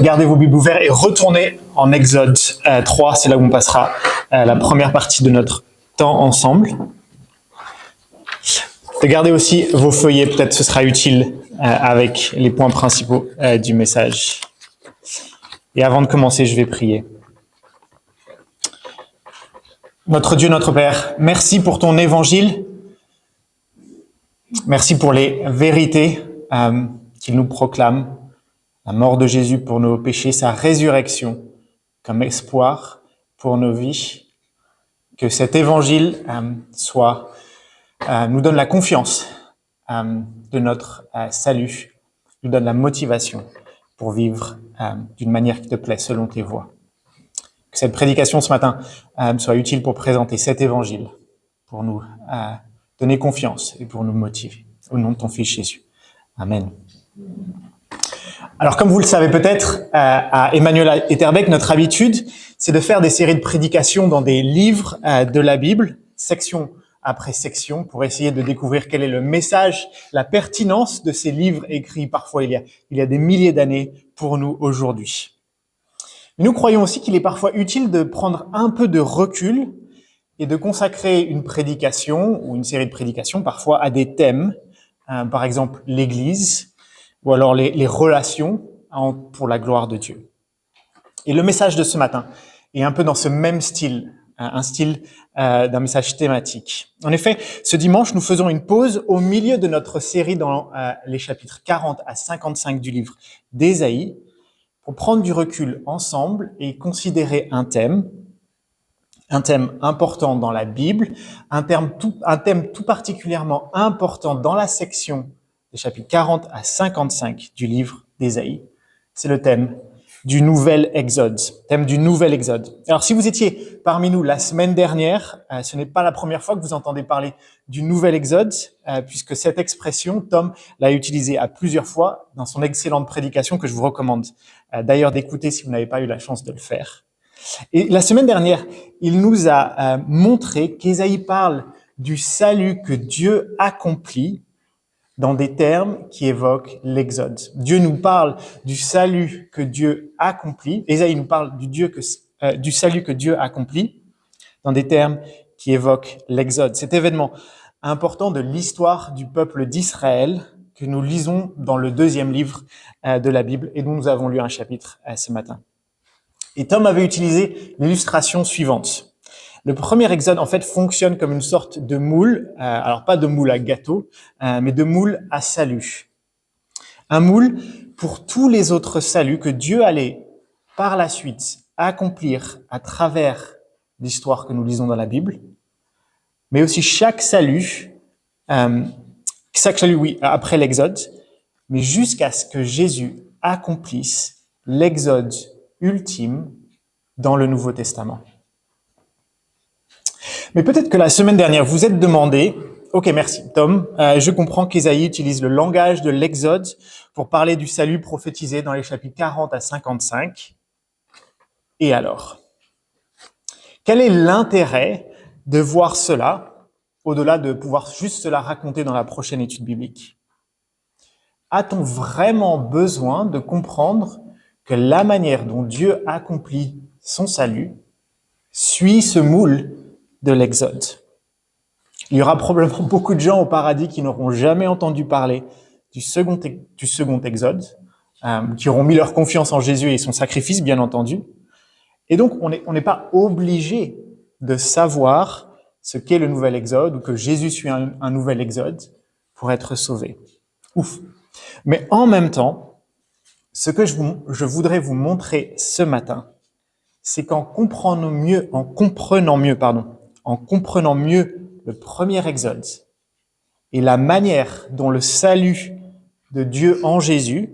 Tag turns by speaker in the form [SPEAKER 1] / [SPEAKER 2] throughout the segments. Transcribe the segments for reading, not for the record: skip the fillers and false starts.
[SPEAKER 1] gardez vos Bibles ouvertes et retournez en Exode 3, c'est là où on passera la première partie de notre temps ensemble. Gardez aussi vos feuillets, peut-être ce sera utile avec les points principaux du message. Et avant de commencer, je vais prier. Notre Dieu, notre Père, merci pour ton évangile. Merci pour les vérités qu'il nous proclame. La mort de Jésus pour nos péchés, sa résurrection comme espoir pour nos vies. Que cet évangile nous donne la confiance de notre salut, nous donne la motivation pour vivre d'une manière qui te plaît selon tes voies. Que cette prédication ce matin soit utile pour présenter cet évangile, pour nous donner confiance et pour nous motiver. Au nom de ton Fils Jésus. Amen. Alors, comme vous le savez peut-être, à Emmanuel Etterbeek, notre habitude, c'est de faire des séries de prédications dans des livres de la Bible, section après section, pour essayer de découvrir quel est le message, la pertinence de ces livres écrits parfois il y a des milliers d'années pour nous aujourd'hui. Nous croyons aussi qu'il est parfois utile de prendre un peu de recul et de consacrer une prédication ou une série de prédications parfois à des thèmes, par exemple l'Église, ou alors les relations pour la gloire de Dieu. Et le message de ce matin est un peu dans ce même style, un style d'un message thématique. En effet, ce dimanche, nous faisons une pause au milieu de notre série dans les chapitres 40 à 55 du livre d'Ésaïe pour prendre du recul ensemble et considérer un thème important dans la Bible, un thème tout particulièrement important dans la section des chapitres 40 à 55 du livre d'Ésaïe. C'est le thème du nouvel Exode. Alors, si vous étiez parmi nous la semaine dernière, ce n'est pas la première fois que vous entendez parler du nouvel Exode, puisque cette expression, Tom l'a utilisée à plusieurs fois dans son excellente prédication que je vous recommande d'ailleurs d'écouter si vous n'avez pas eu la chance de le faire. Et la semaine dernière, il nous a montré qu'Ésaïe parle du salut que Dieu accomplit dans des termes qui évoquent l'Exode. Dieu nous parle du salut que Dieu accomplit. Ésaïe nous parle du salut que Dieu accomplit dans des termes qui évoquent l'Exode. Cet événement important de l'histoire du peuple d'Israël que nous lisons dans le deuxième livre de la Bible et dont nous avons lu un chapitre ce matin. Et Tom avait utilisé l'illustration suivante. Le premier Exode, en fait, fonctionne comme une sorte de moule, alors pas de moule à gâteau, mais de moule à salut. Un moule pour tous les autres saluts que Dieu allait, par la suite, accomplir à travers l'histoire que nous lisons dans la Bible, mais aussi chaque salut, après l'Exode, mais jusqu'à ce que Jésus accomplisse l'Exode ultime dans le Nouveau Testament. Mais peut-être que la semaine dernière, vous êtes demandé, ok, merci Tom, je comprends qu'Ésaïe utilise le langage de l'Exode pour parler du salut prophétisé dans les chapitres 40 à 55. Et alors? Quel est l'intérêt de voir cela, au-delà de pouvoir juste cela raconter dans la prochaine étude biblique? A-t-on vraiment besoin de comprendre que la manière dont Dieu accomplit son salut suit ce moule de l'Exode? Il y aura probablement beaucoup de gens au paradis qui n'auront jamais entendu parler du second Exode, qui auront mis leur confiance en Jésus et son sacrifice, bien entendu. Et donc, on n'est pas obligé de savoir ce qu'est le nouvel Exode ou que Jésus suit un nouvel Exode pour être sauvé. Ouf. Mais en même temps, ce que je voudrais vous montrer ce matin, c'est qu'en comprenant mieux le premier Exode et la manière dont le salut de Dieu en Jésus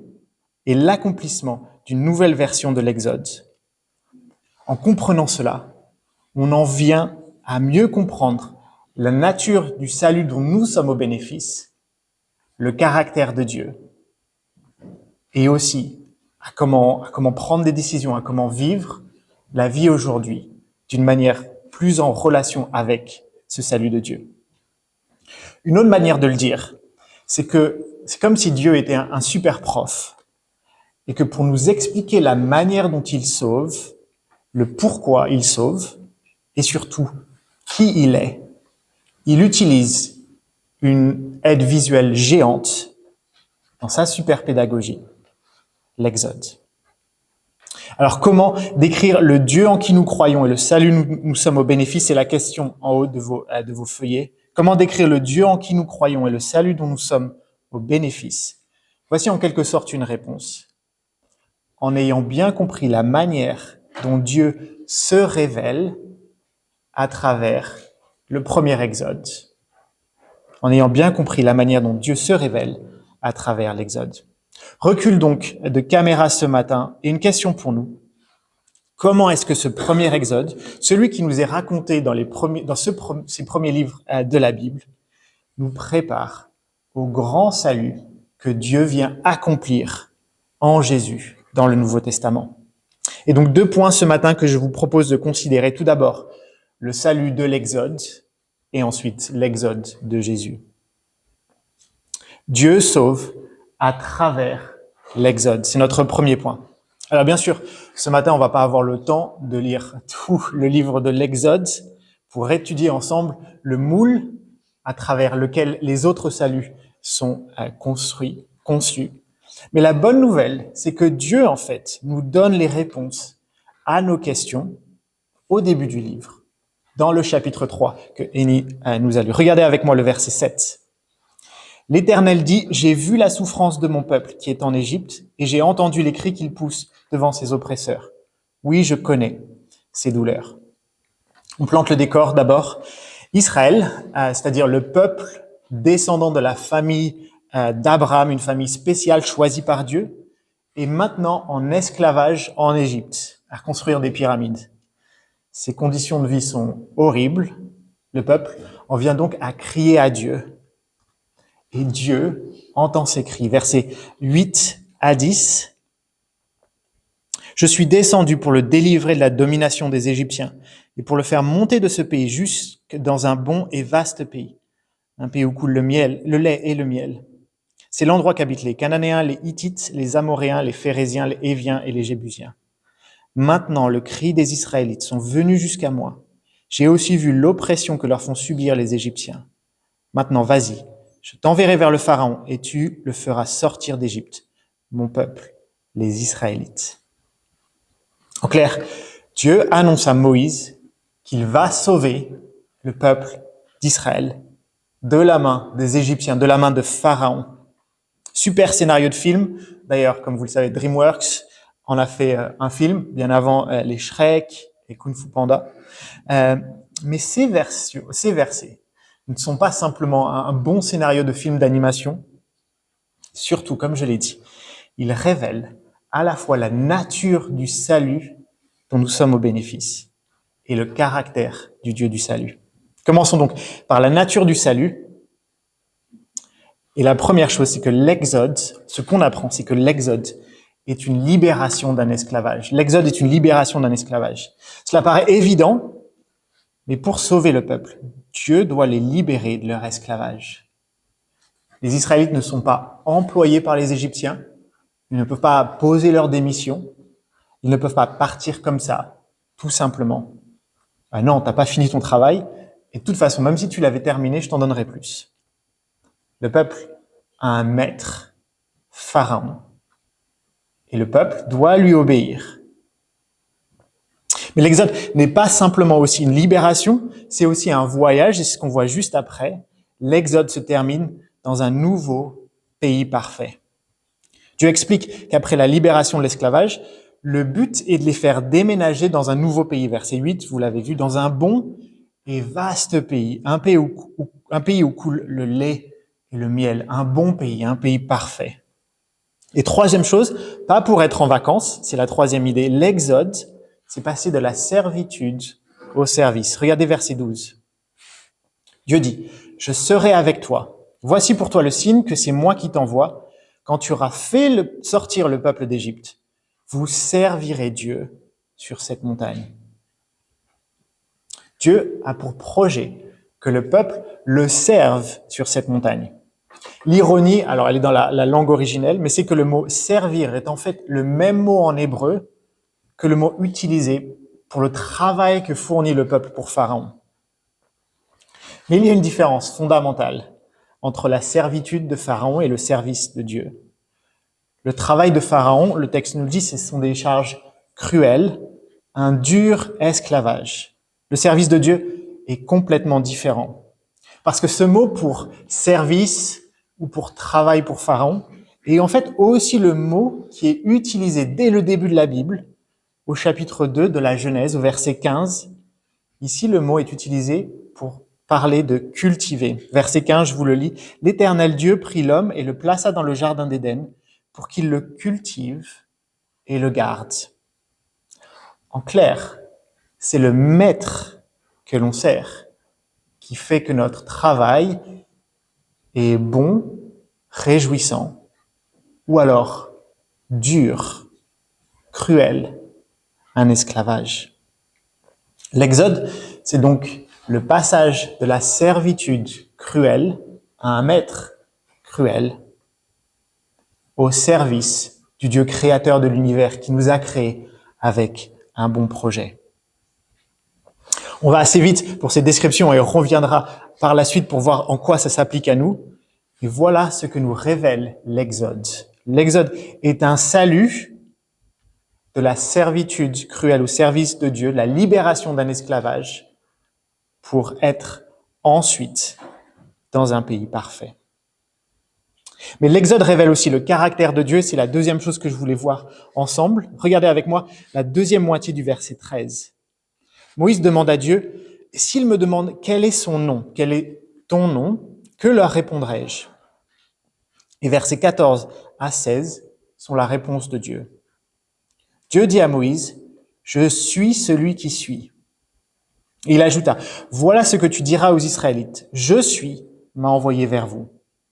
[SPEAKER 1] est l'accomplissement d'une nouvelle version de l'Exode, en comprenant cela, on en vient à mieux comprendre la nature du salut dont nous sommes au bénéfice, le caractère de Dieu, et aussi à comment prendre des décisions, à comment vivre la vie aujourd'hui d'une manière plus en relation avec ce salut de Dieu. Une autre manière de le dire, c'est que c'est comme si Dieu était un super prof et que pour nous expliquer la manière dont il sauve, le pourquoi il sauve, et surtout qui il est, il utilise une aide visuelle géante dans sa super pédagogie, l'Exode. Alors comment décrire le Dieu en qui nous croyons et le salut nous sommes au bénéfice? C'est la question en haut de vos feuillets. Comment décrire le Dieu en qui nous croyons et le salut dont nous sommes au bénéfice? Voici en quelque sorte une réponse. En ayant bien compris la manière dont Dieu se révèle à travers le premier Exode. En ayant bien compris la manière dont Dieu se révèle à travers l'Exode. Recule donc de caméra ce matin et une question pour nous. Comment est-ce que ce premier Exode, celui qui nous est raconté dans ces premiers livres de la Bible, nous prépare au grand salut que Dieu vient accomplir en Jésus dans le Nouveau Testament? Et donc 2 points ce matin que je vous propose de considérer. Tout d'abord, le salut de l'Exode et ensuite l'Exode de Jésus. Dieu sauve à travers l'Exode. C'est notre premier point. Alors bien sûr, ce matin, on va pas avoir le temps de lire tout le livre de l'Exode pour étudier ensemble le moule à travers lequel les autres saluts sont conçus. Mais la bonne nouvelle, c'est que Dieu, en fait, nous donne les réponses à nos questions au début du livre, dans le chapitre 3 que Eni nous a lu. Regardez avec moi le verset 7. L'Éternel dit, « J'ai vu la souffrance de mon peuple qui est en Égypte, et j'ai entendu les cris qu'il pousse devant ses oppresseurs. Oui, je connais ses douleurs. » On plante le décor d'abord. Israël, c'est-à-dire le peuple descendant de la famille d'Abraham, une famille spéciale choisie par Dieu, est maintenant en esclavage en Égypte, à construire des pyramides. Ces conditions de vie sont horribles. Le peuple en vient donc à crier à Dieu. Et Dieu entend ces cris. Versets 8 à 10. « Je suis descendu pour le délivrer de la domination des Égyptiens et pour le faire monter de ce pays jusque dans un bon et vaste pays, un pays où coule le lait et le miel. C'est l'endroit qu'habitent les Cananéens, les Hittites, les Amoréens, les Phéréziens, les Héviens et les Jébusiens. Maintenant, le cri des Israélites sont venus jusqu'à moi. J'ai aussi vu l'oppression que leur font subir les Égyptiens. Maintenant, vas-y, je t'enverrai vers le Pharaon et tu le feras sortir d'Égypte, mon peuple, les Israélites. » En clair, Dieu annonce à Moïse qu'il va sauver le peuple d'Israël de la main des Égyptiens, de la main de Pharaon. Super scénario de film. D'ailleurs, comme vous le savez, DreamWorks en a fait un film, bien avant les Shrek et Kung Fu Panda. Mais ces versets ne sont pas simplement un bon scénario de film d'animation. Surtout, comme je l'ai dit, ils révèlent à la fois la nature du salut dont nous sommes au bénéfice et le caractère du Dieu du salut. Commençons donc par la nature du salut. Et la première chose, c'est que l'Exode, ce qu'on apprend, c'est que l'Exode est une libération d'un esclavage. L'Exode est une libération d'un esclavage. Cela paraît évident, mais pour sauver le peuple, Dieu doit les libérer de leur esclavage. Les Israélites ne sont pas employés par les Égyptiens, ils ne peuvent pas poser leur démission, ils ne peuvent pas partir comme ça, tout simplement. Ah non, t'as pas fini ton travail, et de toute façon, même si tu l'avais terminé, je t'en donnerai plus. Le peuple a un maître, Pharaon, et le peuple doit lui obéir. Mais l'Exode n'est pas simplement aussi une libération, c'est aussi un voyage, et c'est ce qu'on voit juste après. L'Exode se termine dans un nouveau pays parfait. Dieu explique qu'après la libération de l'esclavage, le but est de les faire déménager dans un nouveau pays. Verset 8, vous l'avez vu, dans un bon et vaste pays, un pays où coule le lait et le miel, un bon pays, un pays parfait. Et troisième chose, pas pour être en vacances, c'est la troisième idée, l'Exode, c'est passer de la servitude au service. Regardez verset 12. Dieu dit, « Je serai avec toi. Voici pour toi le signe que c'est moi qui t'envoie. Quand tu auras fait sortir le peuple d'Égypte, vous servirez Dieu sur cette montagne. » Dieu a pour projet que le peuple le serve sur cette montagne. L'ironie, alors elle est dans la langue originelle, mais c'est que le mot servir est en fait le même mot en hébreu que le mot utilisé pour le travail que fournit le peuple pour Pharaon. Mais il y a une différence fondamentale entre la servitude de Pharaon et le service de Dieu. Le travail de Pharaon, le texte nous le dit, ce sont des charges cruelles, un dur esclavage. Le service de Dieu est complètement différent. Parce que ce mot pour service ou pour travail pour Pharaon est en fait aussi le mot qui est utilisé dès le début de la Bible, au chapitre 2 de la Genèse, au verset 15. Ici, le mot est utilisé pour parler de cultiver. Verset 15, je vous le lis. « L'Éternel Dieu prit l'homme et le plaça dans le jardin d'Éden pour qu'il le cultive et le garde. » En clair, c'est le maître que l'on sert qui fait que notre travail est bon, réjouissant, ou alors dur, cruel, un esclavage. L'Exode, c'est donc le passage de la servitude cruelle à un maître cruel au service du Dieu créateur de l'univers qui nous a créés avec un bon projet. On va assez vite pour ces descriptions et on reviendra par la suite pour voir en quoi ça s'applique à nous. Et voilà ce que nous révèle l'Exode. L'Exode est un salut de la servitude cruelle au service de Dieu, la libération d'un esclavage pour être ensuite dans un pays parfait. Mais l'Exode révèle aussi le caractère de Dieu, c'est la deuxième chose que je voulais voir ensemble. Regardez avec moi la deuxième moitié du verset 13. Moïse demande à Dieu, « S'il me demande quel est son nom, quel est ton nom, que leur répondrai-je » Et versets 14 à 16 sont la réponse de Dieu. Dieu dit à Moïse, « Je suis celui qui suis. » Et il ajouta, « Voilà ce que tu diras aux Israélites. Je suis m'a envoyé vers vous. »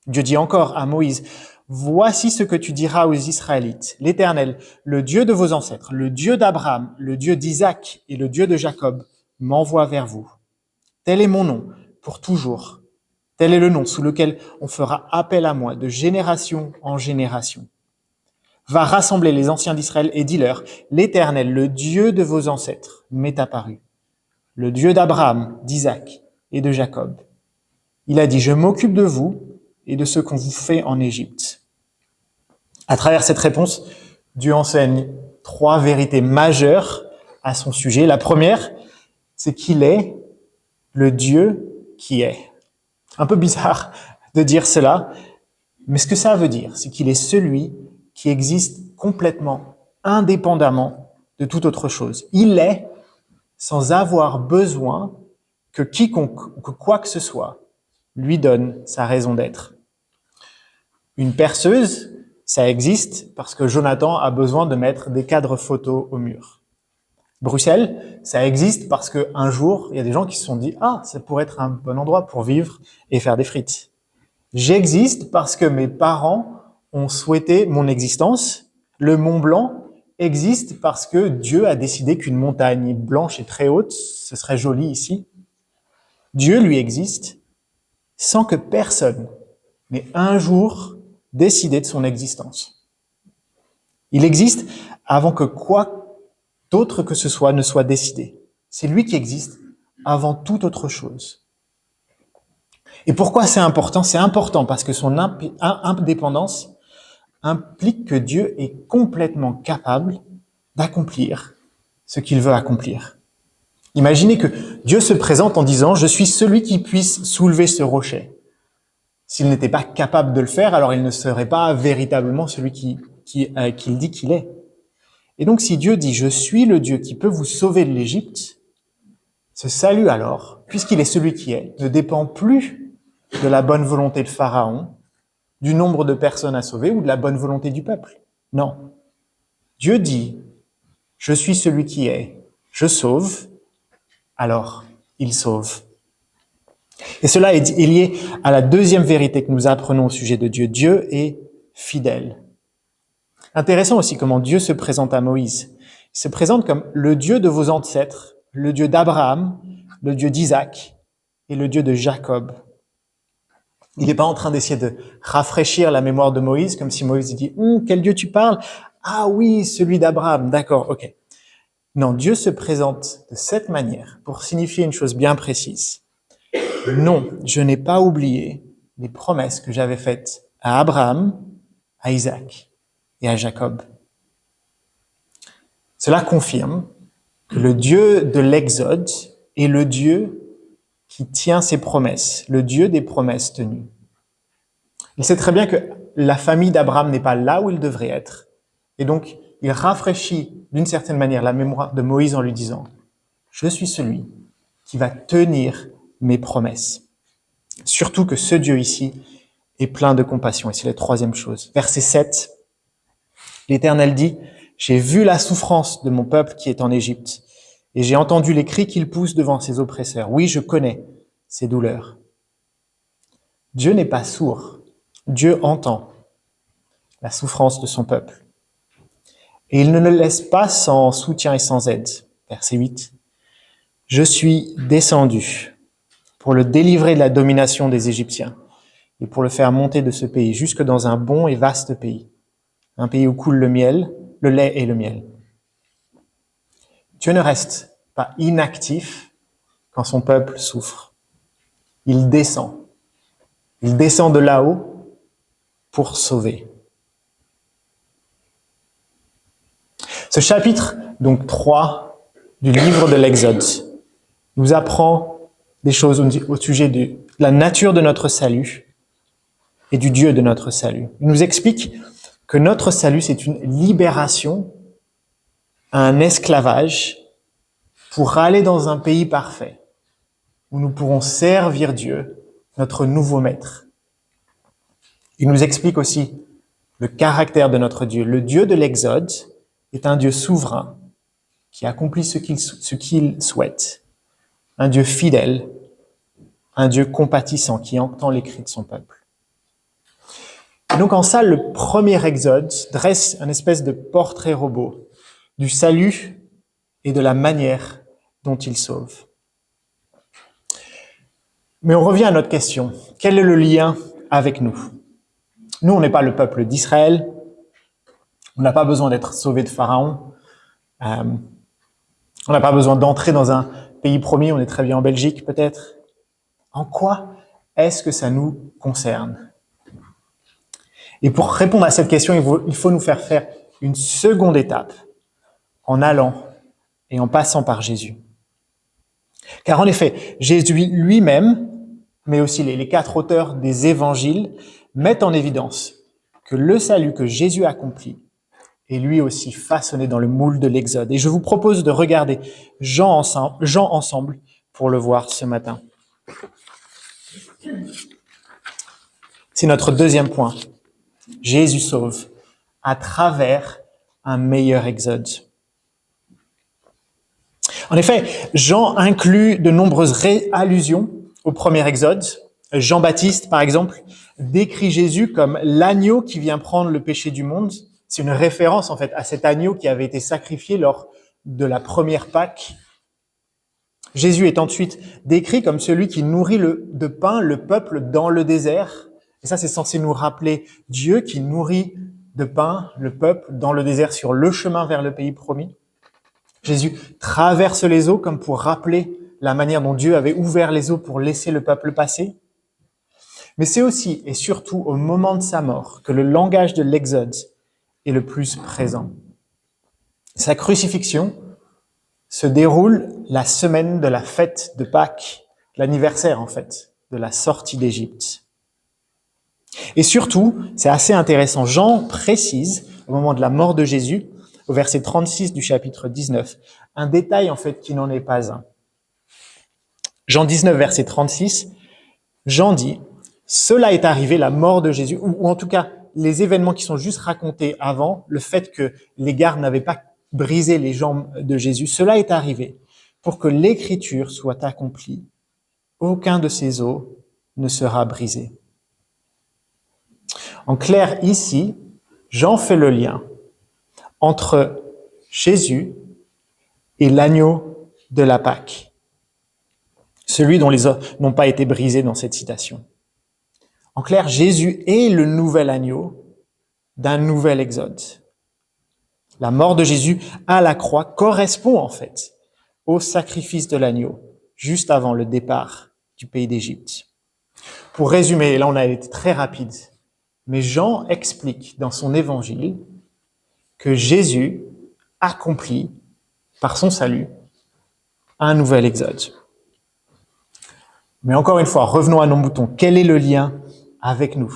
[SPEAKER 1] Dieu dit encore à Moïse, « Voici ce que tu diras aux Israélites. L'Éternel, le Dieu de vos ancêtres, le Dieu d'Abraham, le Dieu d'Isaac et le Dieu de Jacob, m'envoie vers vous. Tel est mon nom pour toujours. Tel est le nom sous lequel on fera appel à moi de génération en génération. Va rassembler les anciens d'Israël et dis-leur, l'Éternel, le Dieu de vos ancêtres, m'est apparu. Le Dieu d'Abraham, d'Isaac et de Jacob. Il a dit, je m'occupe de vous et de ce qu'on vous fait en Égypte. » À travers cette réponse, Dieu enseigne 3 vérités majeures à son sujet. La première, c'est qu'il est le Dieu qui est. Un peu bizarre de dire cela, mais ce que ça veut dire, c'est qu'il est celui qui existe complètement, indépendamment de toute autre chose. Il est sans avoir besoin que quiconque, que quoi que ce soit, lui donne sa raison d'être. Une perceuse, ça existe parce que Jonathan a besoin de mettre des cadres photos au mur. Bruxelles, ça existe parce qu'un jour, il y a des gens qui se sont dit « Ah, ça pourrait être un bon endroit pour vivre et faire des frites. » J'existe parce que mes parents ont souhaité mon existence. Le Mont Blanc existe parce que Dieu a décidé qu'une montagne blanche et très haute, ce serait joli ici. Dieu, lui, existe sans que personne n'ait un jour décidé de son existence. Il existe avant que quoi d'autre que ce soit ne soit décidé. C'est lui qui existe avant toute autre chose. Et pourquoi c'est important? C'est important parce que son indépendance implique que Dieu est complètement capable d'accomplir ce qu'il veut accomplir. Imaginez que Dieu se présente en disant « Je suis celui qui puisse soulever ce rocher ». S'il n'était pas capable de le faire, alors il ne serait pas véritablement celui qu'il dit qu'il est. Et donc si Dieu dit « Je suis le Dieu qui peut vous sauver de l'Égypte », ce salut alors, puisqu'il est celui qui est, ne dépend plus de la bonne volonté de Pharaon, du nombre de personnes à sauver ou de la bonne volonté du peuple. Non. Dieu dit « Je suis celui qui est, je sauve », alors il sauve. Et cela est lié à la deuxième vérité que nous apprenons au sujet de Dieu. Dieu est fidèle. Intéressant aussi comment Dieu se présente à Moïse. Il se présente comme le Dieu de vos ancêtres, le Dieu d'Abraham, le Dieu d'Isaac et le Dieu de Jacob. Il n'est pas en train d'essayer de rafraîchir la mémoire de Moïse, comme si Moïse dit « Quel Dieu tu parles? Ah oui, celui d'Abraham, d'accord, ok. » Non, Dieu se présente de cette manière pour signifier une chose bien précise. Non, je n'ai pas oublié les promesses que j'avais faites à Abraham, à Isaac et à Jacob. Cela confirme que le Dieu de l'Exode est le Dieu qui tient ses promesses, le Dieu des promesses tenues. Il sait très bien que la famille d'Abraham n'est pas là où il devrait être. Et donc, il rafraîchit d'une certaine manière la mémoire de Moïse en lui disant « Je suis celui qui va tenir mes promesses. » Surtout que ce Dieu ici est plein de compassion. Et c'est la troisième chose. Verset 7, l'Éternel dit « J'ai vu la souffrance de mon peuple qui est en Égypte, et j'ai entendu les cris qu'il pousse devant ses oppresseurs. Oui, je connais ses douleurs. » Dieu n'est pas sourd. Dieu entend la souffrance de son peuple. Et il ne le laisse pas sans soutien et sans aide. Verset 8. « Je suis descendu pour le délivrer de la domination des Égyptiens et pour le faire monter de ce pays jusque dans un bon et vaste pays, un pays où coule le lait et le miel. » Dieu ne reste pas inactif quand son peuple souffre. Il descend. Il descend de là-haut pour sauver. Ce chapitre, donc 3 du livre de l'Exode, nous apprend des choses au sujet de la nature de notre salut et du Dieu de notre salut. Il nous explique que notre salut, c'est une libération à un esclavage pour aller dans un pays parfait où nous pourrons servir Dieu, notre nouveau maître. Il nous explique aussi le caractère de notre Dieu. Le Dieu de l'Exode est un Dieu souverain qui accomplit ce qu'il souhaite. Un Dieu fidèle, un Dieu compatissant qui entend les cris de son peuple. Et donc en ça, le premier Exode dresse un espèce de portrait robot du salut et de la manière dont il sauve. Mais on revient à notre question. Quel est le lien avec nous? Nous, on n'est pas le peuple d'Israël. On n'a pas besoin d'être sauvés de Pharaon. On n'a pas besoin d'entrer dans un pays promis. On est très bien en Belgique, peut-être. En quoi est-ce que ça nous concerne? Et pour répondre à cette question, il faut nous faire une seconde étape en allant et en passant par Jésus. Car en effet, Jésus lui-même, mais aussi les 4 auteurs des évangiles, mettent en évidence que le salut que Jésus accomplit est lui aussi façonné dans le moule de l'Exode. Et je vous propose de regarder Jean ensemble pour le voir ce matin. C'est notre deuxième point. Jésus sauve à travers un meilleur Exode. En effet, Jean inclut de nombreuses allusions au premier Exode. Jean-Baptiste, par exemple, décrit Jésus comme l'agneau qui vient prendre le péché du monde. C'est une référence, en fait, à cet agneau qui avait été sacrifié lors de la première Pâque. Jésus est ensuite décrit comme celui qui nourrit de pain le peuple dans le désert. Et ça, c'est censé nous rappeler Dieu qui nourrit de pain le peuple dans le désert sur le chemin vers le pays promis. Jésus traverse les eaux comme pour rappeler la manière dont Dieu avait ouvert les eaux pour laisser le peuple passer. Mais c'est aussi et surtout au moment de sa mort que le langage de l'Exode est le plus présent. Sa crucifixion se déroule la semaine de la fête de Pâques, l'anniversaire en fait, de la sortie d'Égypte. Et surtout, c'est assez intéressant, Jean précise, au moment de la mort de Jésus, au verset 36 du chapitre 19, un détail en fait qui n'en est pas un. Jean 19, verset 36, Jean dit « Cela est arrivé, la mort de Jésus », ou en tout cas, les événements qui sont juste racontés avant, le fait que les gardes n'avaient pas brisé les jambes de Jésus, cela est arrivé pour que l'écriture soit accomplie. Aucun de ces os ne sera brisé. En clair, ici, Jean fait le lien entre Jésus et l'agneau de la Pâque, celui dont les os n'ont pas été brisés dans cette citation. En clair, Jésus est le nouvel agneau d'un nouvel exode. La mort de Jésus à la croix correspond en fait au sacrifice de l'agneau, juste avant le départ du pays d'Égypte. Pour résumer, et là on a été très rapide, mais Jean explique dans son évangile que Jésus accomplit par son salut un nouvel exode. Mais encore une fois, revenons à nos moutons. Quel est le lien avec nous?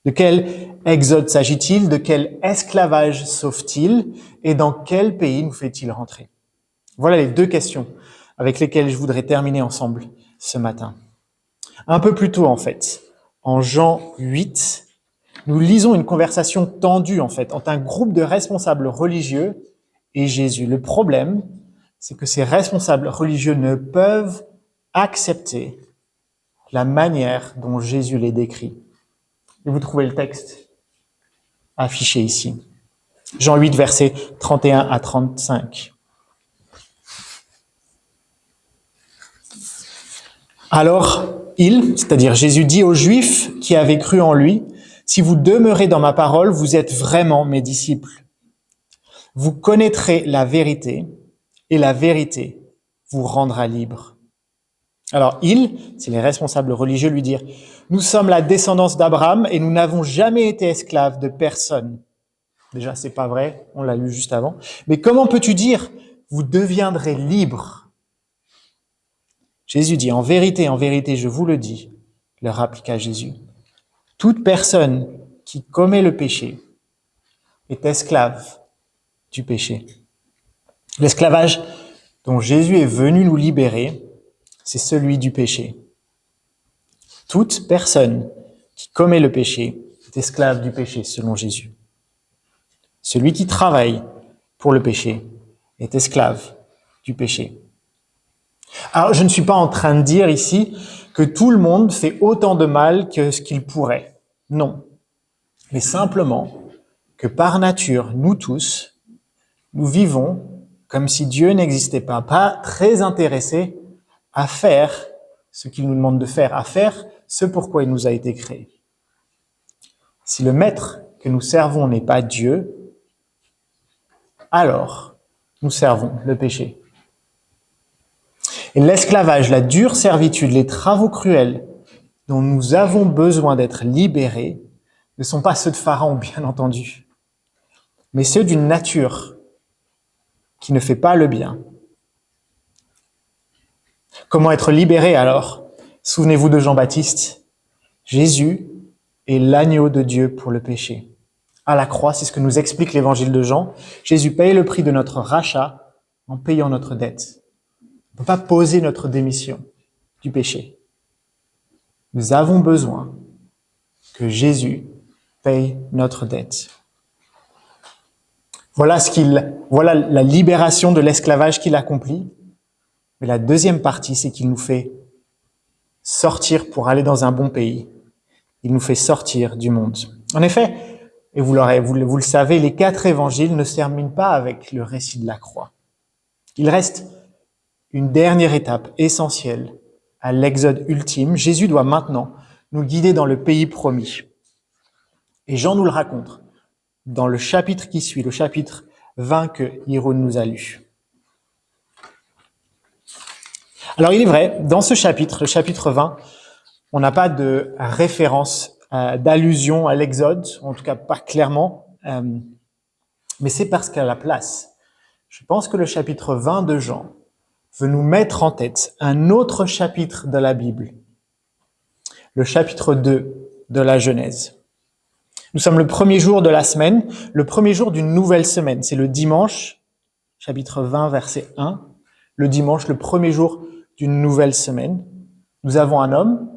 [SPEAKER 1] De quel exode s'agit-il? De quel esclavage sauve-t-il? Et dans quel pays nous fait-il rentrer? Voilà les deux questions avec lesquelles je voudrais terminer ensemble ce matin. Un peu plus tôt, en fait, en Jean 8, nous lisons une conversation tendue, en fait, entre un groupe de responsables religieux et Jésus. Le problème, c'est que ces responsables religieux ne peuvent accepter la manière dont Jésus les décrit. Et vous trouvez le texte affiché ici. Jean 8, versets 31 à 35. Alors, c'est-à-dire Jésus, dit aux Juifs qui avaient cru en lui, « Si vous demeurez dans ma parole, vous êtes vraiment mes disciples. Vous connaîtrez la vérité, et la vérité vous rendra libre. » Alors, c'est les responsables religieux, lui dire, « Nous sommes la descendance d'Abraham et nous n'avons jamais été esclaves de personne. » Déjà, c'est pas vrai, on l'a lu juste avant. Mais comment peux-tu dire, vous deviendrez libres? Jésus dit, en vérité, je vous le dis, leur appliqua Jésus. Toute personne qui commet le péché est esclave du péché. L'esclavage dont Jésus est venu nous libérer, c'est celui du péché. Toute personne qui commet le péché est esclave du péché, selon Jésus. Celui qui travaille pour le péché est esclave du péché. Alors, je ne suis pas en train de dire ici que tout le monde fait autant de mal que ce qu'il pourrait. Non. Mais simplement que par nature, nous tous, nous vivons comme si Dieu n'existait pas très intéressés à faire ce qu'il nous demande de faire, à faire ce pourquoi il nous a été créés. Si le maître que nous servons n'est pas Dieu, alors nous servons le péché. Et l'esclavage, la dure servitude, les travaux cruels dont nous avons besoin d'être libérés ne sont pas ceux de Pharaon, bien entendu, mais ceux d'une nature qui ne fait pas le bien. Comment être libéré alors? Souvenez-vous de Jean-Baptiste. Jésus est l'agneau de Dieu pour le péché. À la croix, c'est ce que nous explique l'évangile de Jean. Jésus paye le prix de notre rachat en payant notre dette. On ne peut pas poser notre démission du péché. Nous avons besoin que Jésus paye notre dette. Voilà la libération de l'esclavage qu'il accomplit. Mais la deuxième partie, c'est qu'il nous fait sortir pour aller dans un bon pays. Il nous fait sortir du monde. En effet, et vous le savez, les 4 évangiles ne se terminent pas avec le récit de la croix. Il reste une dernière étape essentielle à l'exode ultime. Jésus doit maintenant nous guider dans le pays promis. Et Jean nous le raconte dans le chapitre qui suit, le chapitre 20 que Hiroun nous a lu. Alors il est vrai, dans ce chapitre, le chapitre 20, on n'a pas de référence, d'allusion à l'exode, en tout cas pas clairement, mais c'est parce qu'à la place, je pense que le chapitre 20 de Jean veut nous mettre en tête un autre chapitre de la Bible, le chapitre 2 de la Genèse. Nous sommes le premier jour de la semaine, le premier jour d'une nouvelle semaine. C'est le dimanche, chapitre 20, verset 1, le dimanche, le premier jour d'une nouvelle semaine. Nous avons un homme,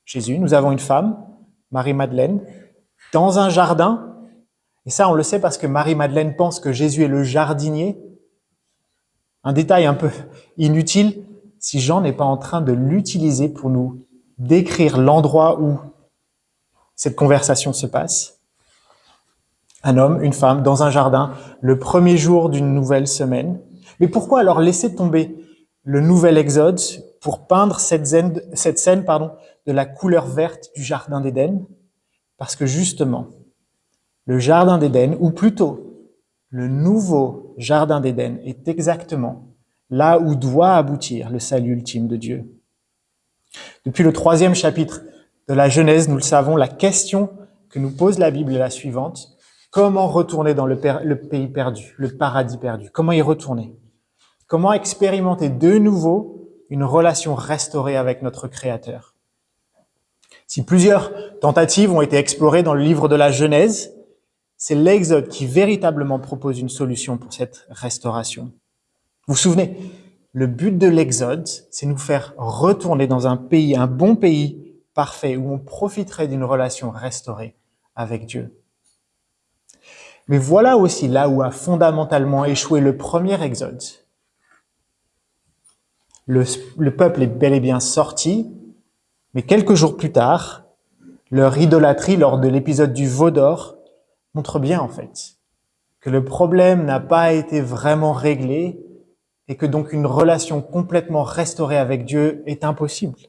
[SPEAKER 1] Jésus, nous avons une femme, Marie-Madeleine, dans un jardin. Et ça, on le sait parce que Marie-Madeleine pense que Jésus est le jardinier. Un détail un peu inutile, si Jean n'est pas en train de l'utiliser pour nous décrire l'endroit où cette conversation se passe. Un homme, une femme, dans un jardin, le premier jour d'une nouvelle semaine. Mais pourquoi alors laisser tomber le nouvel Exode pour peindre cette scène, de la couleur verte du Jardin d'Éden, parce que justement, le Jardin d'Éden, ou plutôt le nouveau Jardin d'Éden, est exactement là où doit aboutir le salut ultime de Dieu. Depuis le 3e chapitre de la Genèse, nous le savons, la question que nous pose la Bible est la suivante. Comment retourner dans le pays perdu, le paradis perdu? Comment y retourner? Comment expérimenter de nouveau une relation restaurée avec notre Créateur? Si plusieurs tentatives ont été explorées dans le livre de la Genèse, c'est l'Exode qui véritablement propose une solution pour cette restauration. Vous vous souvenez, le but de l'Exode, c'est nous faire retourner dans un pays, un bon pays parfait, où on profiterait d'une relation restaurée avec Dieu. Mais voilà aussi là où a fondamentalement échoué le premier Exode. Le peuple est bel et bien sorti, mais quelques jours plus tard, leur idolâtrie lors de l'épisode du veau d'or montre bien en fait que le problème n'a pas été vraiment réglé et que donc une relation complètement restaurée avec Dieu est impossible.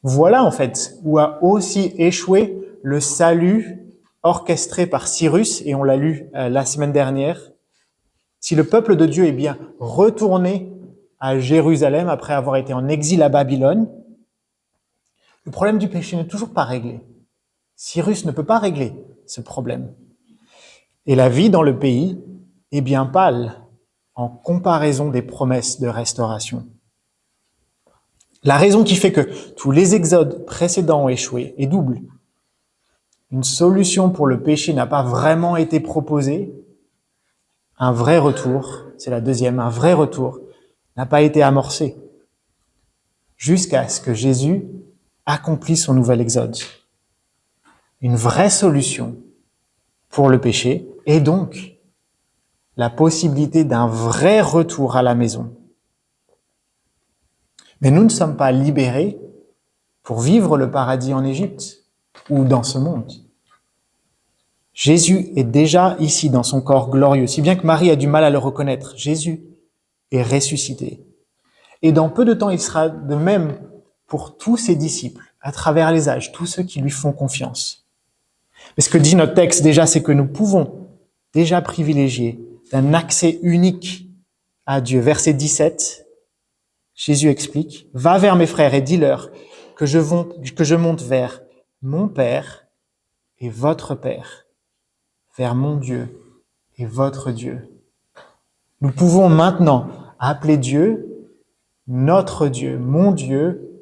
[SPEAKER 1] Voilà en fait où a aussi échoué le salut orchestré par Cyrus, et on l'a lu la semaine dernière. Si le peuple de Dieu est bien retourné à Jérusalem après avoir été en exil à Babylone, le problème du péché n'est toujours pas réglé. Cyrus ne peut pas régler ce problème. Et la vie dans le pays est bien pâle en comparaison des promesses de restauration. La raison qui fait que tous les exodes précédents ont échoué est double. Une solution pour le péché n'a pas vraiment été proposée. Un vrai retour, c'est la deuxième, un vrai retour n'a pas été amorcé jusqu'à ce que Jésus accomplisse son nouvel exode. Une vraie solution pour le péché et donc la possibilité d'un vrai retour à la maison. Mais nous ne sommes pas libérés pour vivre le paradis en Égypte ou dans ce monde. Jésus est déjà ici dans son corps glorieux, si bien que Marie a du mal à le reconnaître. Jésus est ressuscité. Et dans peu de temps, il sera de même pour tous ses disciples, à travers les âges, tous ceux qui lui font confiance. Mais ce que dit notre texte déjà, c'est que nous pouvons déjà privilégier d'un accès unique à Dieu. Verset 17, Jésus explique, « Va vers mes frères et dis-leur que je monte vers mon Père et votre Père, vers mon Dieu et votre Dieu. » Nous pouvons maintenant appeler Dieu notre Dieu, mon Dieu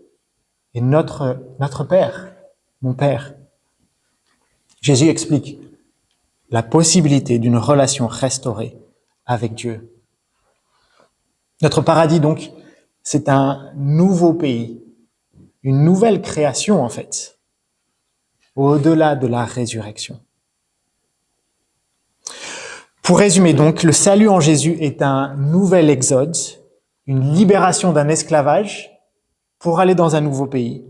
[SPEAKER 1] et notre Père, mon Père. Jésus explique la possibilité d'une relation restaurée avec Dieu. Notre paradis, donc, c'est un nouveau pays, une nouvelle création, en fait, au-delà de la résurrection. Pour résumer, donc, le salut en Jésus est un nouvel exode, une libération d'un esclavage pour aller dans un nouveau pays,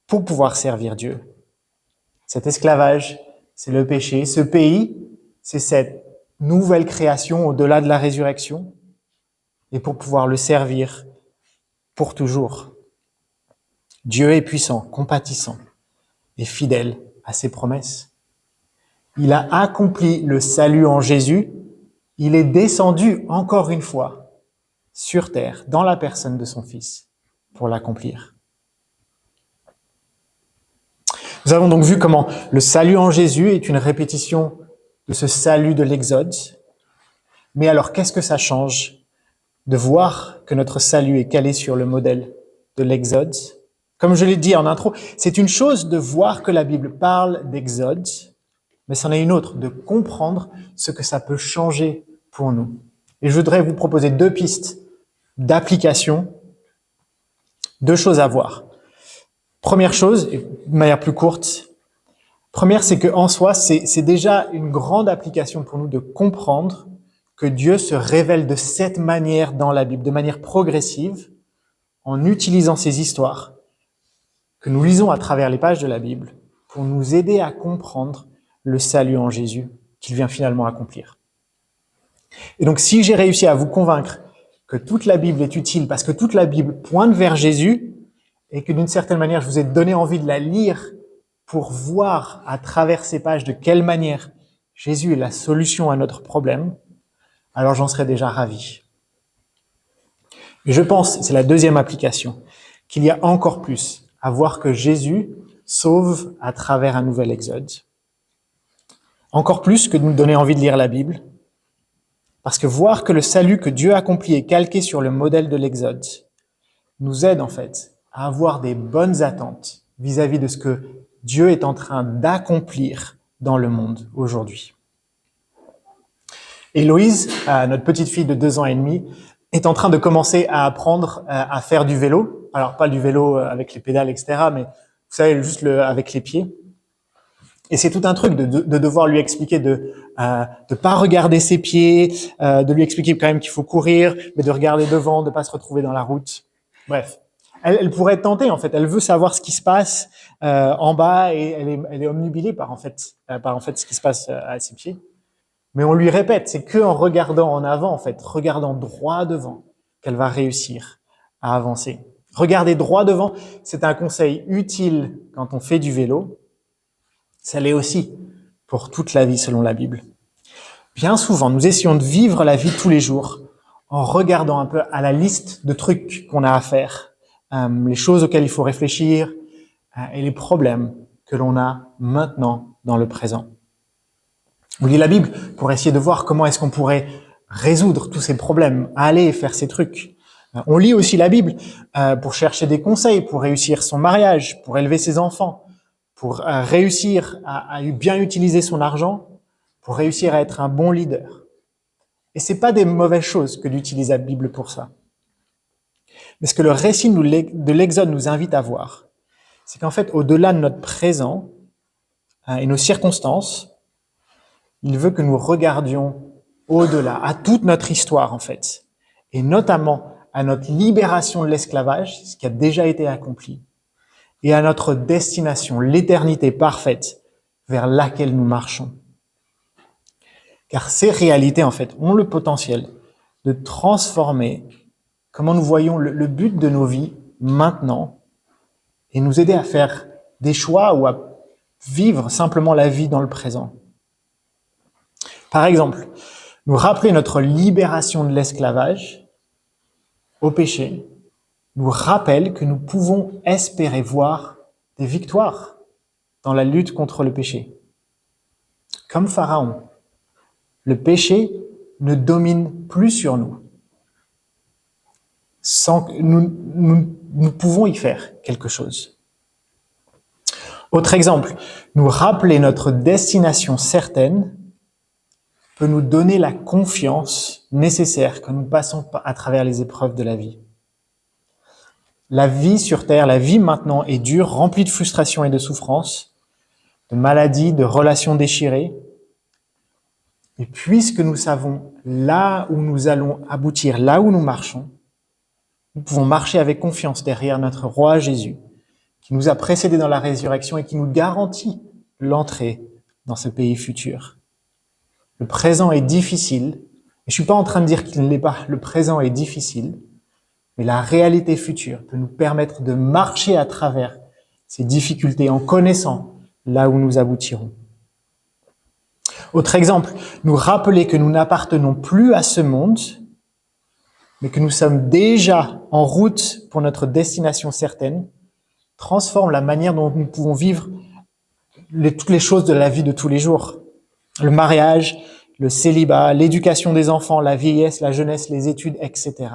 [SPEAKER 1] pour pouvoir servir Dieu. Cet esclavage, c'est le péché. Ce pays, c'est cette nouvelle création au-delà de la résurrection, et pour pouvoir le servir pour toujours. Dieu est puissant, compatissant et fidèle à ses promesses. Il a accompli le salut en Jésus. Il est descendu encore une fois sur terre, dans la personne de son Fils, pour l'accomplir. Nous avons donc vu comment le salut en Jésus est une répétition de ce salut de l'Exode. Mais alors, qu'est-ce que ça change de voir que notre salut est calé sur le modèle de l'Exode? Comme je l'ai dit en intro, c'est une chose de voir que la Bible parle d'Exode, mais c'en est une autre de comprendre ce que ça peut changer pour nous. Et je voudrais vous proposer 2 pistes d'application, 2 choses à voir. Première chose, et de manière plus courte, première, c'est qu'en soi, c'est déjà une grande application pour nous de comprendre que Dieu se révèle de cette manière dans la Bible, de manière progressive, en utilisant ces histoires que nous lisons à travers les pages de la Bible pour nous aider à comprendre le salut en Jésus qu'il vient finalement accomplir. Et donc, si j'ai réussi à vous convaincre que toute la Bible est utile parce que toute la Bible pointe vers Jésus et que d'une certaine manière, je vous ai donné envie de la lire pour voir à travers ces pages de quelle manière Jésus est la solution à notre problème, alors j'en serais déjà ravi. Mais je pense, c'est la deuxième application, qu'il y a encore plus à voir que Jésus sauve à travers un nouvel exode. Encore plus que de nous donner envie de lire la Bible, parce que voir que le salut que Dieu accomplit est calqué sur le modèle de l'exode nous aide en fait à avoir des bonnes attentes vis-à-vis de ce que Dieu est en train d'accomplir dans le monde aujourd'hui. Héloïse, notre petite fille de 2 ans et demi, est en train de commencer à apprendre à faire du vélo. Alors pas du vélo avec les pédales, etc., mais vous savez, juste avec les pieds. Et c'est tout un truc de devoir lui expliquer de pas regarder ses pieds, de lui expliquer quand même qu'il faut courir, mais de regarder devant, de pas se retrouver dans la route. Bref, elle pourrait être tentée en fait. Elle veut savoir ce qui se passe en bas et elle est omnubilée par en fait ce qui se passe à ses pieds. Mais on lui répète, c'est que en regardant en avant en fait, regardant droit devant, qu'elle va réussir à avancer. Regarder droit devant, c'est un conseil utile quand on fait du vélo. Ça l'est aussi pour toute la vie selon la Bible. Bien souvent, nous essayons de vivre la vie de tous les jours en regardant un peu à la liste de trucs qu'on a à faire, les choses auxquelles il faut réfléchir et les problèmes que l'on a maintenant dans le présent. On lit la Bible pour essayer de voir comment est-ce qu'on pourrait résoudre tous ces problèmes, aller faire ces trucs. On lit aussi la Bible pour chercher des conseils, pour réussir son mariage, pour élever ses enfants, pour réussir à bien utiliser son argent, pour réussir à être un bon leader. Et c'est pas des mauvaises choses que d'utiliser la Bible pour ça. Mais ce que le récit de l'Exode nous invite à voir, c'est qu'en fait, au-delà de notre présent et nos circonstances, il veut que nous regardions au-delà, à toute notre histoire en fait, et notamment à notre libération de l'esclavage, ce qui a déjà été accompli, et à notre destination, l'éternité parfaite vers laquelle nous marchons. Car ces réalités, en fait, ont le potentiel de transformer comment nous voyons le but de nos vies maintenant et nous aider à faire des choix ou à vivre simplement la vie dans le présent. Par exemple, nous rappeler notre libération de l'esclavage au péché nous rappelle que nous pouvons espérer voir des victoires dans la lutte contre le péché. Comme Pharaon, le péché ne domine plus sur nous. Sans que nous pouvons y faire quelque chose. Autre exemple, nous rappeler notre destination certaine peut nous donner la confiance nécessaire quand nous passons à travers les épreuves de la vie. La vie sur Terre, la vie maintenant est dure, remplie de frustration et de souffrance, de maladies, de relations déchirées. Et puisque nous savons là où nous allons aboutir, là où nous marchons, nous pouvons marcher avec confiance derrière notre roi Jésus, qui nous a précédés dans la résurrection et qui nous garantit l'entrée dans ce pays futur. Le présent est difficile, et je suis pas en train de dire qu'il ne l'est pas, le présent est difficile, mais la réalité future peut nous permettre de marcher à travers ces difficultés en connaissant là où nous aboutirons. Autre exemple, nous rappeler que nous n'appartenons plus à ce monde, mais que nous sommes déjà en route pour notre destination certaine, transforme la manière dont nous pouvons vivre toutes les choses de la vie de tous les jours. Le mariage, le célibat, l'éducation des enfants, la vieillesse, la jeunesse, les études, etc.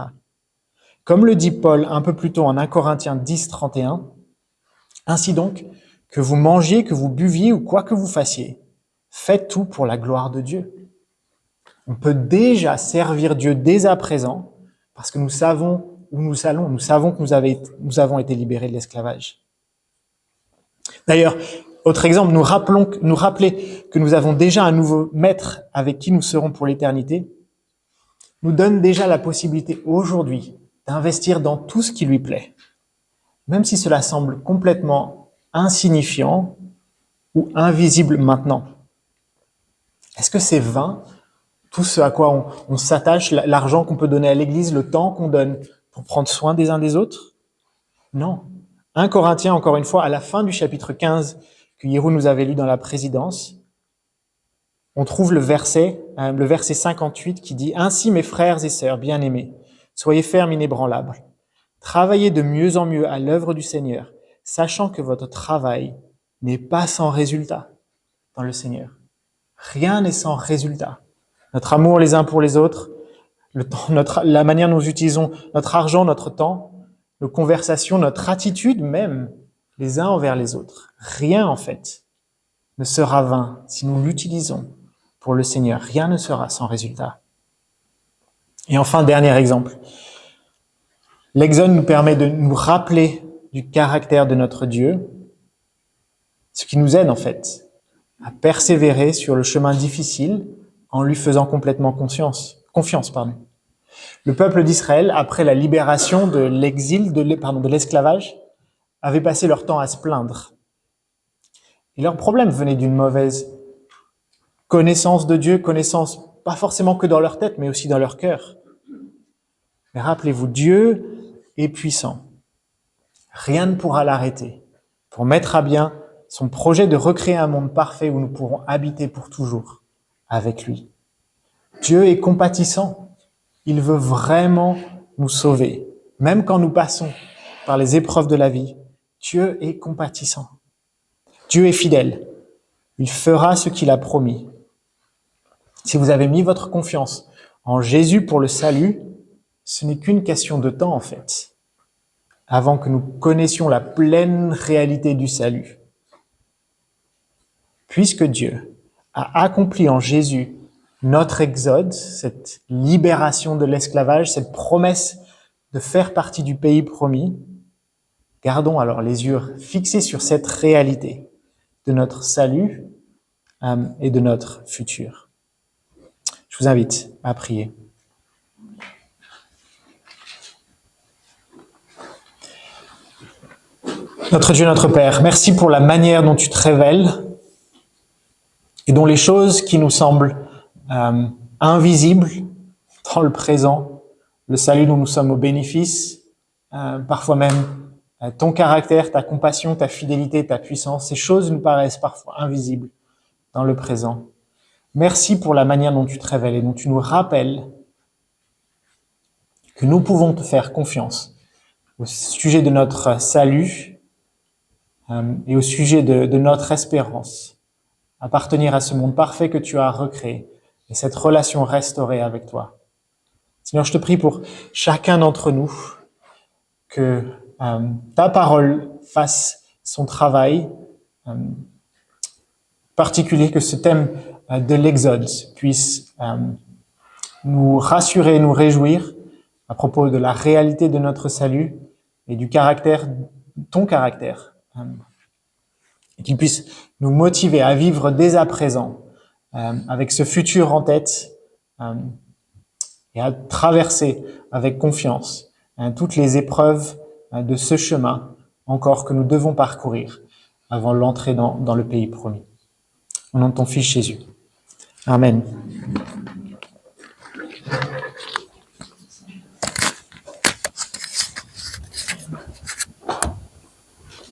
[SPEAKER 1] Comme le dit Paul un peu plus tôt en 1 Corinthiens 10, 31, « Ainsi donc, que vous mangiez, que vous buviez ou quoi que vous fassiez, faites tout pour la gloire de Dieu. » On peut déjà servir Dieu dès à présent parce que nous savons où nous allons, nous savons que nous avons été libérés de l'esclavage. D'ailleurs, autre exemple, nous rappeler que nous avons déjà un nouveau maître avec qui nous serons pour l'éternité, nous donne déjà la possibilité aujourd'hui d'investir dans tout ce qui lui plaît, même si cela semble complètement insignifiant ou invisible maintenant. Est-ce que c'est vain tout ce à quoi on s'attache, l'argent qu'on peut donner à l'Église, le temps qu'on donne pour prendre soin des uns des autres? Non. 1 Corinthiens, encore une fois, à la fin du chapitre 15 que Hiro nous avait lu dans la présidence, on trouve le verset 58 qui dit « Ainsi, mes frères et sœurs bien-aimés, soyez fermes, inébranlables. Travaillez de mieux en mieux à l'œuvre du Seigneur, sachant que votre travail n'est pas sans résultat dans le Seigneur. » Rien n'est sans résultat. Notre amour les uns pour les autres, le temps, la manière dont nous utilisons notre argent, notre temps, nos conversations, notre attitude même, les uns envers les autres. Rien, en fait, ne sera vain si nous l'utilisons pour le Seigneur. Rien ne sera sans résultat. Et enfin, dernier exemple. L'Exode nous permet de nous rappeler du caractère de notre Dieu, ce qui nous aide, en fait, à persévérer sur le chemin difficile en lui faisant complètement confiance. Le peuple d'Israël, après la libération de l'exil, de l'esclavage, avait passé leur temps à se plaindre. Et leur problème venait d'une mauvaise connaissance de Dieu, connaissance pas forcément que dans leur tête, mais aussi dans leur cœur. Mais rappelez-vous, Dieu est puissant. Rien ne pourra l'arrêter pour mettre à bien son projet de recréer un monde parfait où nous pourrons habiter pour toujours avec lui. Dieu est compatissant. Il veut vraiment nous sauver. Même quand nous passons par les épreuves de la vie, Dieu est compatissant. Dieu est fidèle. Il fera ce qu'il a promis. Si vous avez mis votre confiance en Jésus pour le salut, ce n'est qu'une question de temps en fait, avant que nous connaissions la pleine réalité du salut. Puisque Dieu a accompli en Jésus notre exode, cette libération de l'esclavage, cette promesse de faire partie du pays promis, gardons alors les yeux fixés sur cette réalité de notre salut et de notre futur. Je vous invite à prier. Notre Dieu, notre Père, merci pour la manière dont tu te révèles et dont les choses qui nous semblent invisibles dans le présent, le salut dont nous sommes au bénéfice, parfois même ton caractère, ta compassion, ta fidélité, ta puissance, ces choses nous paraissent parfois invisibles dans le présent. Merci pour la manière dont tu te révèles et dont tu nous rappelles que nous pouvons te faire confiance au sujet de notre salut et au sujet de notre espérance, appartenir à ce monde parfait que tu as recréé et cette relation restaurée avec toi. Seigneur, je te prie pour chacun d'entre nous que ta parole fasse son travail, particulier que ce thème de l'Exode puisse nous rassurer, nous réjouir à propos de la réalité de notre salut et du caractère, ton caractère, et qu'il puisse nous motiver à vivre dès à présent avec ce futur en tête et à traverser avec confiance toutes les épreuves de ce chemin encore que nous devons parcourir avant l'entrée dans le pays promis. Au nom de ton Fils Jésus. Amen.